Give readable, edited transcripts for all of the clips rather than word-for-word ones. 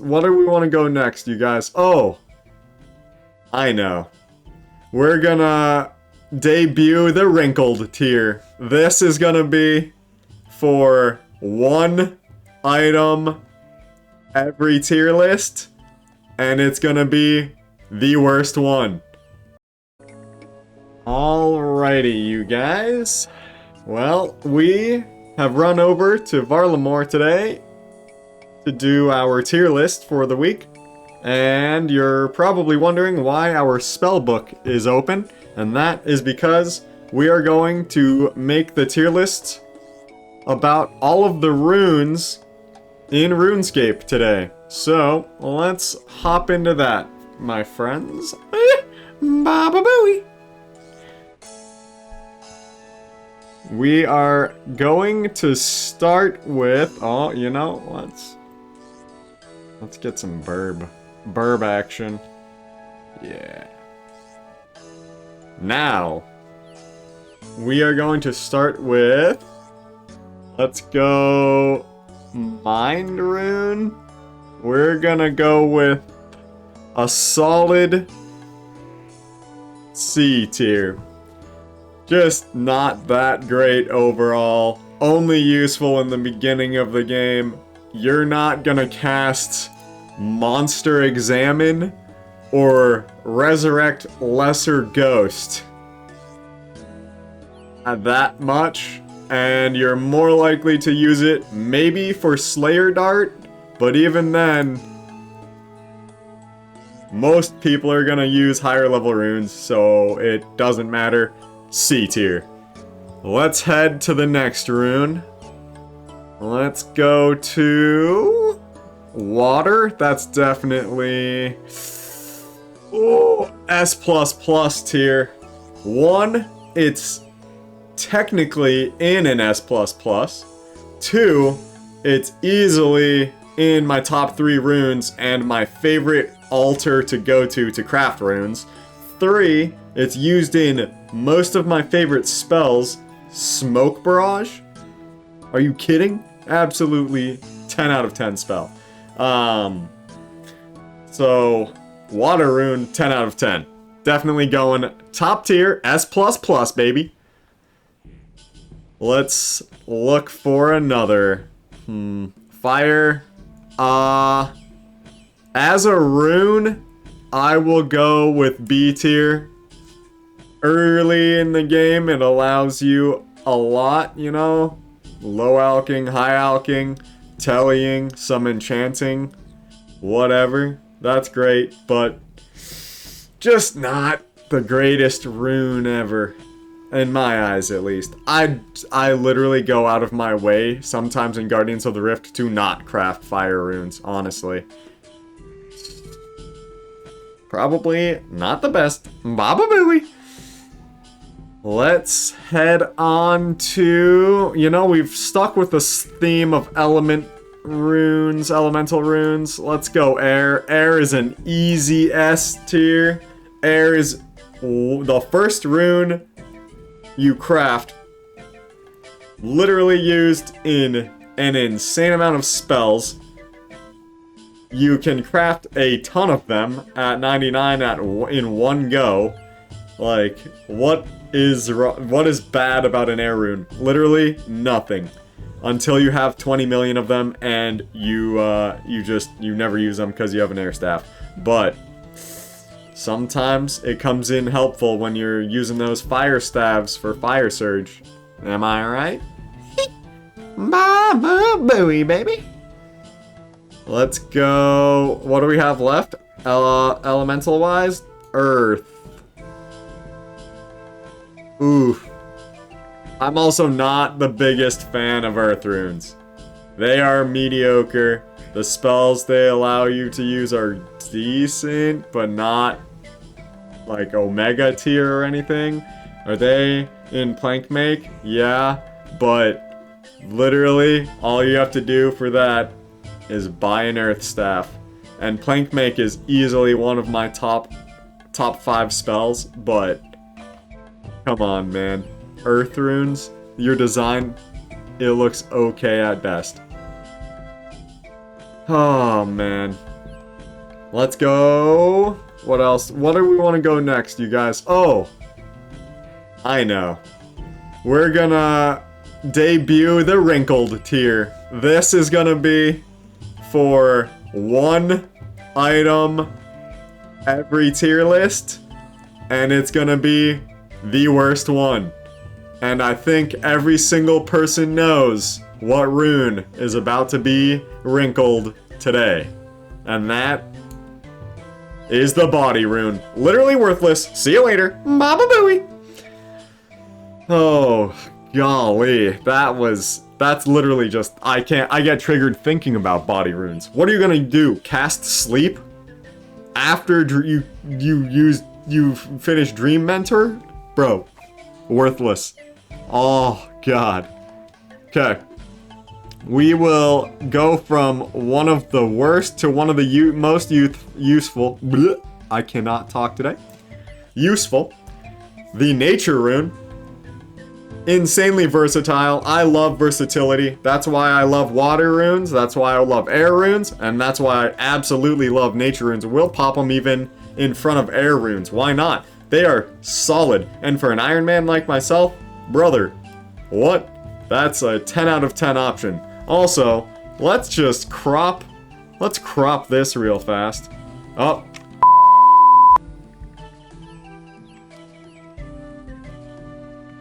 What do we want to go next, you guys? Oh, I know. We're gonna debut the Rynkl tier. This is gonna be for one item every tier list, and it's gonna be the worst one. Alrighty, you guys. Well, we have run over to Varlamore today to do our tier list for the week. And you're probably wondering why our spellbook is open, and that is because we are going to make the tier list about all of the runes in Runescape today. So, let's hop into that, my friends. Baba booey! We are going to start with, oh, you know, let's get some burb action. Yeah. Now, we are going to start with, let's go Mind Rune. We're gonna go with a solid C tier. Just not that great overall. Only useful in the beginning of the game. You're not gonna cast Monster Examine or Resurrect Lesser Ghost that much, and you're more likely to use it maybe for Slayer Dart, but even then, most people are gonna use higher level runes, so it doesn't matter. C tier. Let's head to the next rune. Let's go to water. That's definitely S++ tier. 1, it's technically in an S++. 2, it's easily in my top 3 runes and my favorite altar to go to craft runes. 3, it's used in most of my favorite spells. Smoke Barrage? Are you kidding? Absolutely 10 out of 10 spell. So, Water Rune, 10 out of 10. Definitely going top tier, S++, baby. Let's look for another. Fire. As a rune, I will go with B tier. Early in the game, it allows you a lot, you know? Low alking, high alking, tellying, some enchanting, whatever. That's great, but just not the greatest rune ever. In my eyes, at least. I literally go out of my way, sometimes in Guardians of the Rift, to not craft fire runes, honestly. Probably not the best. Baba booey! Let's head on to, you know, we've stuck with this theme of elemental runes. Let's go air. Air is an easy S tier. Air is the first rune you craft, literally used in an insane amount of spells. You can craft a ton of them at 99 in one go. Like, what is bad about an air rune? Literally nothing. Until you have 20 million of them and you never use them because you have an air staff. But sometimes it comes in helpful when you're using those fire staves for fire surge. Am I right? Mama booey, baby. Let's go. What do we have left? Elemental wise? Earth. Oof. I'm also not the biggest fan of Earth runes. They are mediocre. The spells they allow you to use are decent, but not like Omega tier or anything. Are they in Plank Make? Yeah, but literally all you have to do for that is buy an Earth Staff. And Plank Make is easily one of my top 5 spells, but come on, man. Earth runes, your design, it looks okay at best. Oh, man. Let's go. What else? What do we want to go next, you guys? Oh, I know. We're gonna debut the Rynkl tier. This is gonna be for one item every tier list, and it's gonna be the worst one. And I think every single person knows what rune is about to be Rynkled today. And that is the body rune. Literally worthless. See you later. Baba booey. Oh, golly. That's literally just, I get triggered thinking about body runes. What are you gonna do? Cast sleep? After you finish Dream Mentor? Bro, worthless. Oh, God. Okay. We will go from one of the worst to one of the most useful. Blech, I cannot talk today. Useful. The Nature Rune. Insanely versatile. I love versatility. That's why I love water runes. That's why I love air runes. And that's why I absolutely love nature runes. We'll pop them even in front of air runes. Why not? They are solid. And for an Iron Man like myself, brother, what? That's a 10 out of 10 option. Also, let's crop this real fast. Oh.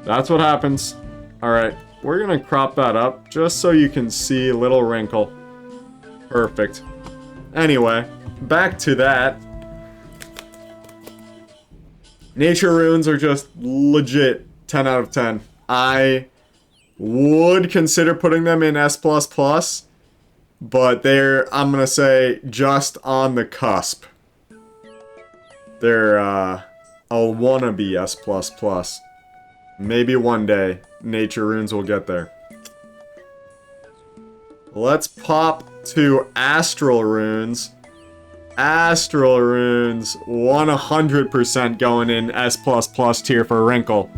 That's what happens. Alright, we're gonna crop that up just so you can see little Rynkl. Perfect. Anyway, back to that. Nature runes are just legit 10 out of 10. I would consider putting them in S++, but they're, I'm gonna say, just on the cusp. They're, a wannabe S++. Maybe one day, nature runes will get there. Let's pop to astral runes. Astral runes, 100% going in S++ tier for Rynkl.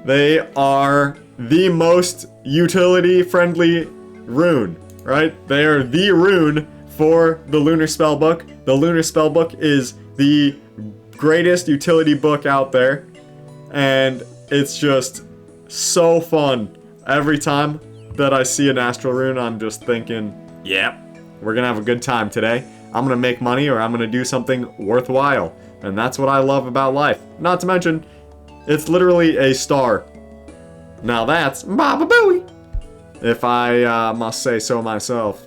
They are the most utility-friendly rune, right? They are the rune for the Lunar Spellbook. The Lunar Spellbook is the greatest utility book out there, and it's just so fun. Every time that I see an astral rune, I'm just thinking, yep, we're gonna have a good time today. I'm gonna make money, or I'm gonna do something worthwhile. And that's what I love about life. Not to mention, it's literally a star. Now that's Baba Booey, if I must say so myself.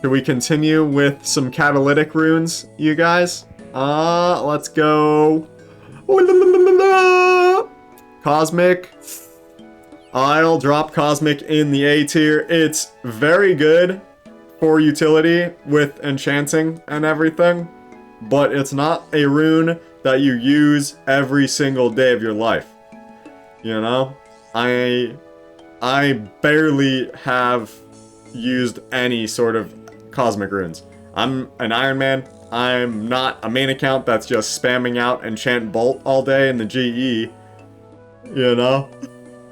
Should we continue with some catalytic runes, you guys? Let's go. Cosmic. I'll drop Cosmic in the A tier. It's very good for utility with enchanting and everything, but it's not a rune that you use every single day of your life. You know? I barely have used any sort of Cosmic runes. I'm an Iron Man. I'm not a main account that's just spamming out Enchant Bolt all day in the GE. You know?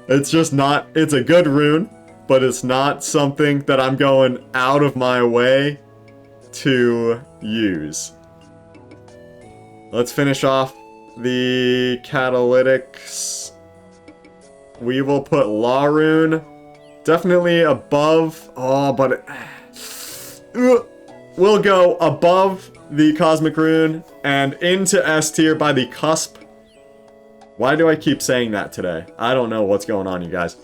It's just not, it's a good rune, but it's not something that I'm going out of my way to use. Let's finish off the catalytics. We will put Law Rune definitely above, we'll go above the Cosmic Rune and into S tier by the cusp. Why do I keep saying that today? I don't know what's going on, you guys.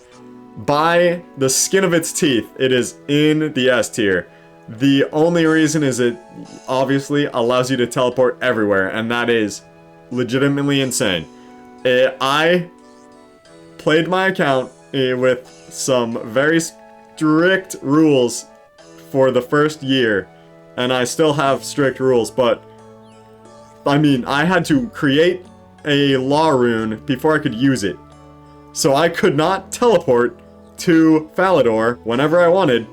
By the skin of its teeth, it is in the S tier. The only reason is it obviously allows you to teleport everywhere, and that is legitimately insane. I played my account with some very strict rules for the first year, and I still have strict rules, but I mean, I had to create a Law Rune before I could use it. So I could not teleport to Falador whenever I wanted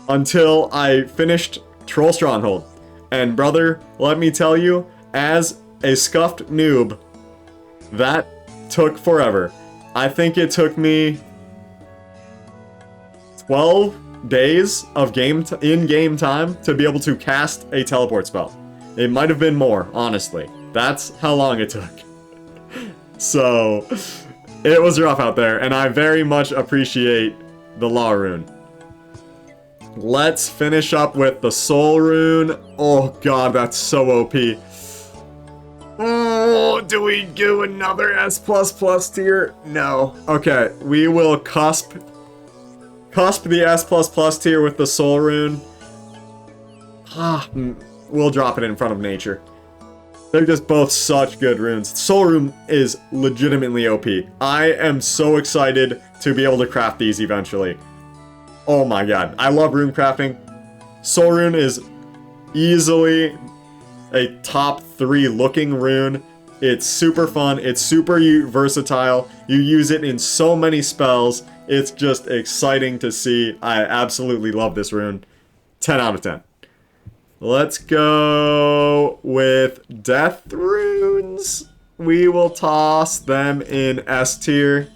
until I finished Troll Stronghold. And brother, let me tell you, as a scuffed noob, that took forever. I think it took me 12 days of in-game time to be able to cast a teleport spell. It might have been more, honestly. That's how long it took. So, it was rough out there, and I very much appreciate the Law Rune. Let's finish up with the Soul Rune. Oh god, that's so OP. Oh, do we do another S++ tier? No. Okay, we will cusp the S++ tier with the Soul Rune. We'll drop it in front of Nature. They're just both such good runes. Soul Rune is legitimately OP. I am so excited to be able to craft these eventually. Oh my god, I love rune crafting. Soul Rune is easily a top 3 looking rune. It's super fun, it's super versatile. You use it in so many spells. It's just exciting to see. I absolutely love this rune. 10 out of 10. Let's go with Death Runes. We will toss them in S tier.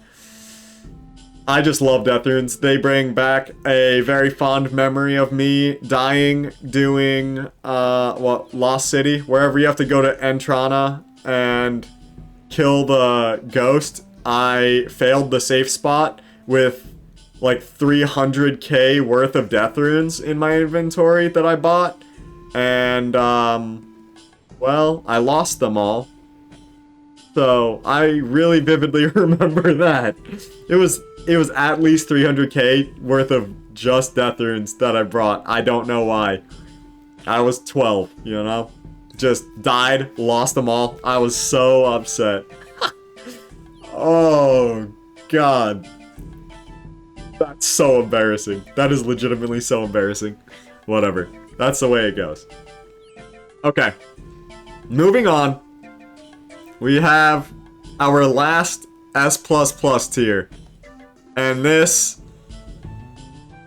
I just love Death Runes. They bring back a very fond memory of me dying doing, Lost City, wherever you have to go to Entrana and kill the ghost. I failed the safe spot with like 300k worth of Death Runes in my inventory that I bought. And, well, I lost them all. So, I really vividly remember that. It was at least 300k worth of just Death Runes that I brought. I don't know why. I was 12, you know? Just died, lost them all. I was so upset. Oh, God. That's so embarrassing. That is legitimately so embarrassing. Whatever. That's the way it goes. Okay. Moving on. We have our last S++ tier. And this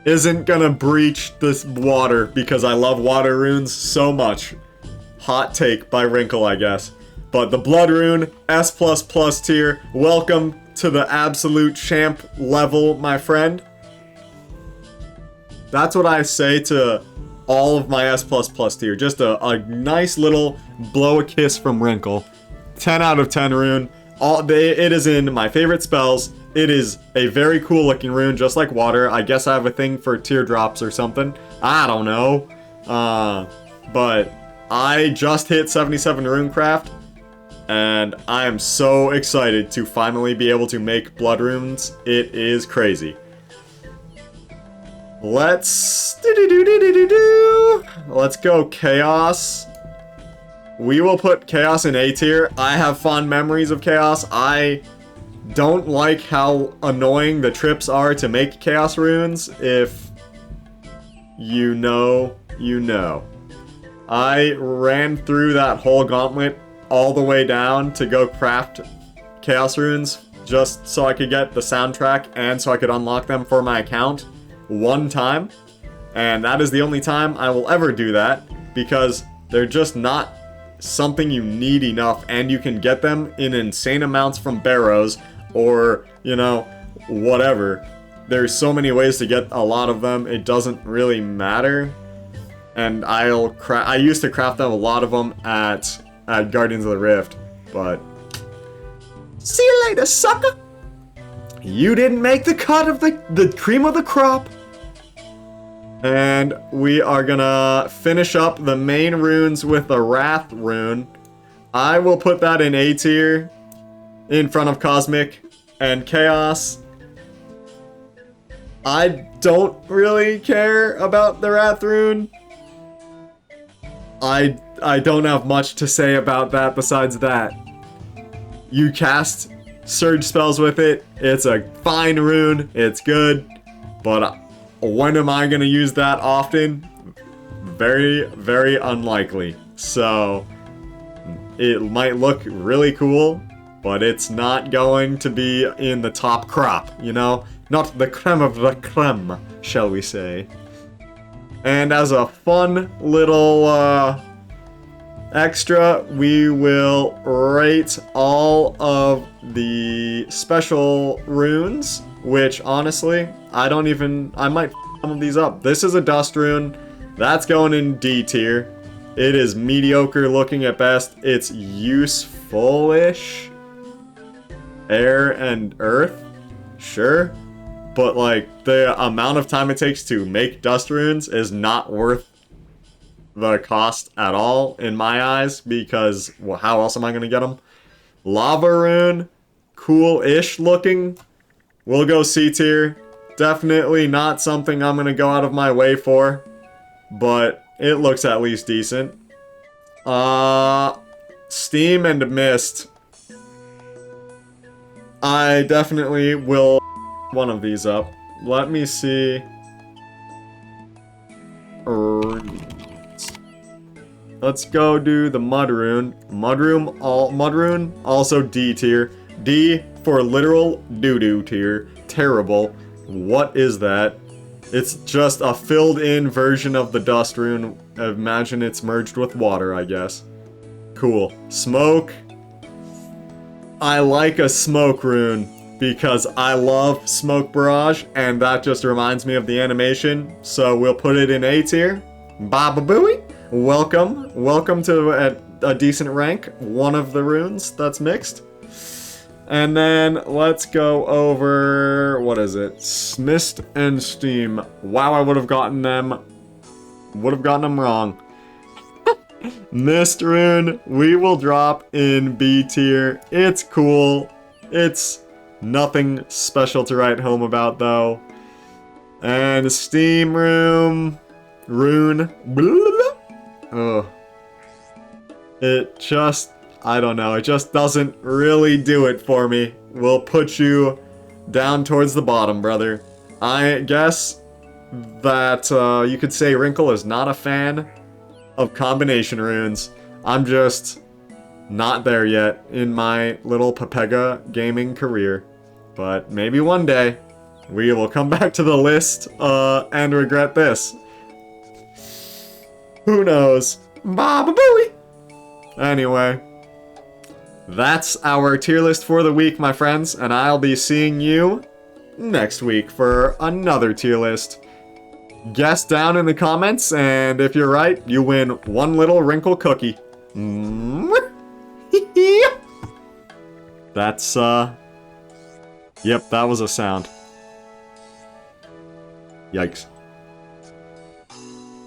isn't gonna breach this water because I love water runes so much. Hot take by Rynkl, I guess. But the Blood Rune, S++ tier. Welcome to the absolute champ level, my friend. That's what I say to all of my S++ tier. Just a nice little blow a kiss from Rynkl. 10 out of 10 rune. It is in my favorite spells. It is a very cool looking rune, just like water. I guess I have a thing for teardrops or something. I don't know. But I just hit 77 runecraft, and I am so excited to finally be able to make blood runes. It is crazy. Let's go Chaos. We will put Chaos in A tier. I have fond memories of Chaos. I don't like how annoying the trips are to make Chaos runes. If you know, you know. I ran through that whole gauntlet all the way down to go craft Chaos runes just so I could get the soundtrack and so I could unlock them for my account one time. And that is the only time I will ever do that because they're just not something you need enough, and you can get them in insane amounts from barrows or, you know, whatever. There's so many ways to get a lot of them, it doesn't really matter. And I used to craft them, a lot of them at Guardians of the Rift, but see you later, sucker. You didn't make the cut of the cream of the crop. And we are gonna finish up the main runes with the Wrath rune. I will put that in A tier in front of Cosmic and Chaos. I don't really care about the Wrath rune. I don't have much to say about that besides that. You cast surge spells with it. It's a fine rune. It's good. But when am I going to use that often? Very, very unlikely. So, it might look really cool, but it's not going to be in the top crop, you know? Not the creme of the creme, shall we say. And as a fun little extra, we will rate all of the special runes, which honestly, I might some of these up. This is a dust rune. That's going in D tier. It is mediocre looking at best. It's useful-ish. Air and earth? Sure. But, like, the amount of time it takes to make dust runes is not worth the cost at all, in my eyes, because, well, how else am I going to get them? Lava rune, cool-ish looking. We'll go C tier. Definitely not something I'm going to go out of my way for, but it looks at least decent. Steam and Mist. I definitely will one of these up. Let me see. Let's go do the Mud Rune. Mud Rune, also D tier. D for literal doo-doo tier. Terrible. What is that? It's just a filled-in version of the Dust Rune. Imagine it's merged with water, I guess. Cool. Smoke. I like a Smoke Rune because I love Smoke Barrage, and that just reminds me of the animation, so we'll put it in A tier. Baba Booey. Welcome. Welcome to a decent rank. One of the runes that's mixed. And then let's go over, what is it? Mist and Steam. Wow, I would have gotten them wrong. Mist rune, we will drop in B tier. It's cool. It's nothing special to write home about though. And Steam rune. Ugh. It just, I don't know, it just doesn't really do it for me. We'll put you down towards the bottom, brother. I guess that you could say Rynkl is not a fan of combination runes. I'm just not there yet in my little Pepega gaming career. But maybe one day we will come back to the list and regret this. Who knows? Baba Booey! Anyway, that's our tier list for the week, my friends, and I'll be seeing you next week for another tier list. Guess down in the comments, and if you're right, you win one little Rynkl cookie. That's, yep, that was a sound. Yikes.